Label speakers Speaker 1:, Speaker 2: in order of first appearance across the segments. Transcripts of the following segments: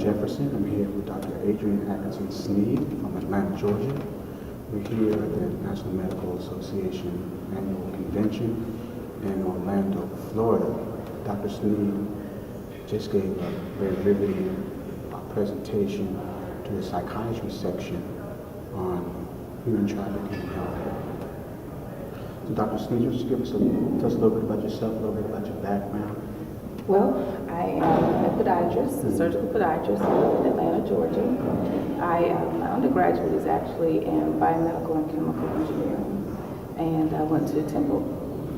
Speaker 1: Jefferson. I'm here with Dr. Adrienne Atkinson-Sneed from Atlanta, Georgia. We're here at the National Medical Association Annual Convention in Orlando, Florida. Dr. Sneed just gave a very riveting presentation to the psychiatry section on human trafficking and healthcare. So Dr. Sneed, just tell us a little bit about yourself, a little bit about your background.
Speaker 2: Well, I am a podiatrist, a surgical podiatrist in Atlanta, Georgia. My undergraduate is actually in biomedical and chemical engineering, and I went to Temple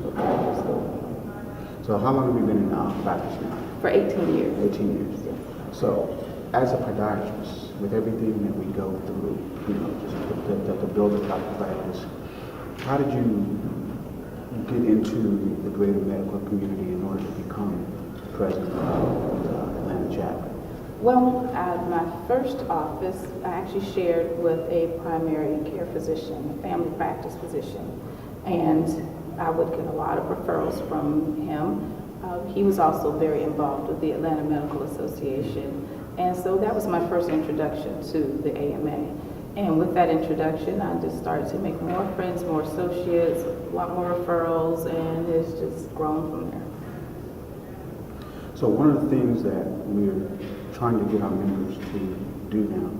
Speaker 2: for graduate school.
Speaker 1: So how long have you been in practice now?
Speaker 2: For 18 years.
Speaker 1: 18 years.
Speaker 2: Yes.
Speaker 1: So, as a podiatrist, with everything that we go through, just to build a proper practice, how did you get into the greater medical community in order to become president of the Atlanta chapter?
Speaker 2: Well, my first office, I actually shared with a primary care physician, a family practice physician, and I would get a lot of referrals from him. He was also very involved with the Atlanta Medical Association, and so that was my first introduction to the AMA. And with that introduction, I just started to make more friends, more associates, a lot more referrals, and it's just grown from there.
Speaker 1: So one of the things that we're trying to get our members to do now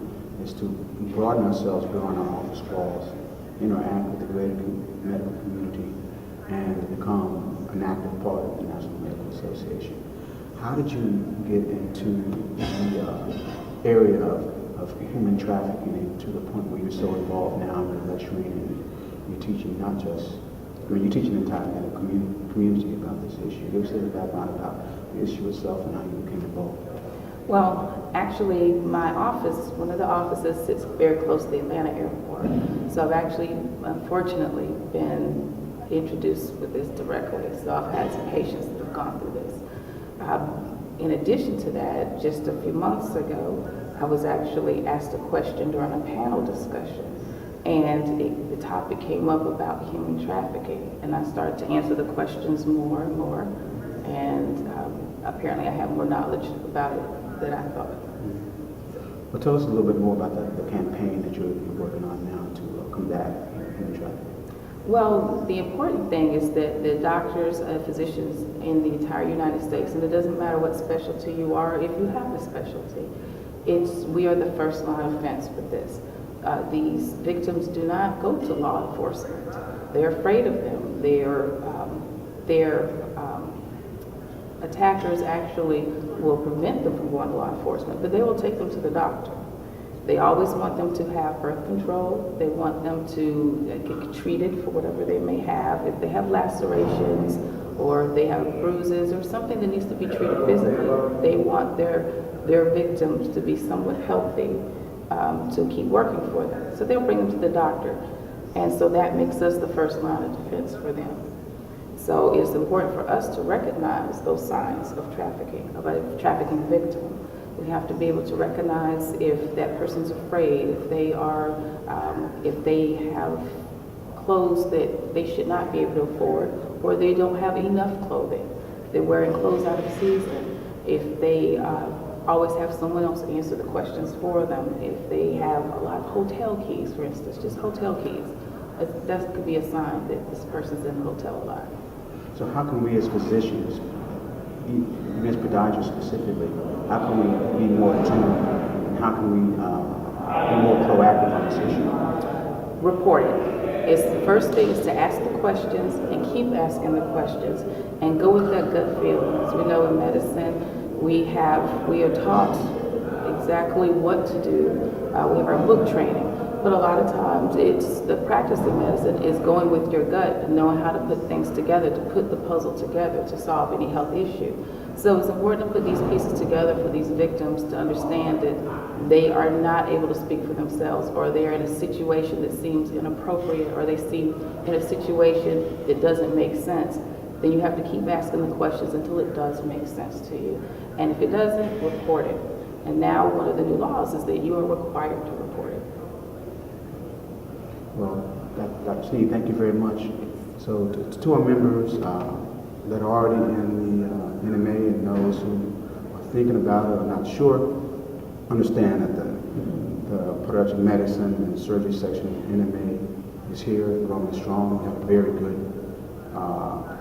Speaker 1: is to broaden ourselves beyond our office walls, interact with the greater medical community, and become an active part of the National Medical Association. How did you get into the area of human trafficking to the point where you're so involved now in the lecturing and you're teaching not just, you're teaching the entire medical community about this issue? Give us a little background about the issue itself and how you became involved.
Speaker 2: Well, actually, my office, one of the offices sits very close to the Atlanta airport. So I've actually, unfortunately, been introduced with this directly. So I've had some patients that have gone through this. In addition to that, just a few months ago, I was actually asked a question during a panel discussion, and the topic came up about human trafficking, and I started to answer the questions more and more, and apparently I have more knowledge about it than I thought.
Speaker 1: Well, tell us a little bit more about the campaign that you're working on now to combat human trafficking.
Speaker 2: Well, the important thing is that the doctors and physicians in the entire United States, and it doesn't matter what specialty you are, if you have a specialty, we are the first line of defense with this. These victims do not go to law enforcement. They're afraid of them. Their attackers actually will prevent them from going to law enforcement, but they will take them to the doctor. They always want them to have birth control. They want them to get treated for whatever they may have. If they have lacerations or they have bruises or something that needs to be treated physically, they want their victims to be somewhat healthy to keep working for them. So they'll bring them to the doctor. And so that makes us the first line of defense for them. So it's important for us to recognize those signs of trafficking, of a trafficking victim. We have to be able to recognize if that person's afraid, if they have clothes that they should not be able to afford, or they don't have enough clothing. If they're wearing clothes out of season, if they always have someone else answer the questions for them, if they have a lot of hotel keys, for instance, just hotel keys, that could be a sign that this person's in the hotel a lot.
Speaker 1: So how can we as physicians, as podiatrists specifically, how can we be more attuned and how can we be more proactive on this issue?
Speaker 2: Report it. The first thing is to ask the questions and keep asking the questions and go with that gut feeling. As we know in medicine, we are taught exactly what to do. We have our book training. But a lot of times it's the practice of medicine is going with your gut and knowing how to put things together, to put the puzzle together to solve any health issue. So it's important to put these pieces together for these victims to understand that they are not able to speak for themselves, or they're in a situation that seems inappropriate, or they seem in a situation that doesn't make sense. Then you have to keep asking the questions until it does make sense to you. And if it doesn't, report it. And now one of the new laws is that you are required to report it.
Speaker 1: Well, Dr. Sneed, thank you very much. So to our members that are already in the NMA and those who are thinking about it or not sure, understand that the podiatric medicine and surgery section of NMA is here, growing strong. We have a very good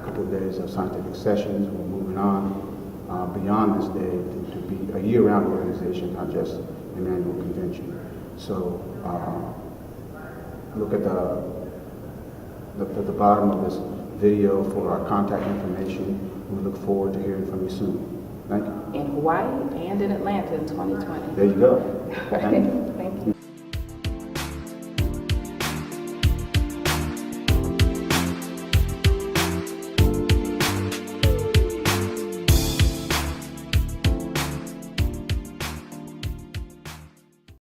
Speaker 1: couple of days of scientific sessions. We're moving on beyond this day to be a year-round organization, not just an annual convention. So look at the bottom of this video for our contact information. We look forward to hearing from you soon. Thank you.
Speaker 2: In Hawaii and in Atlanta in 2020.
Speaker 1: There you go.
Speaker 2: Thank you.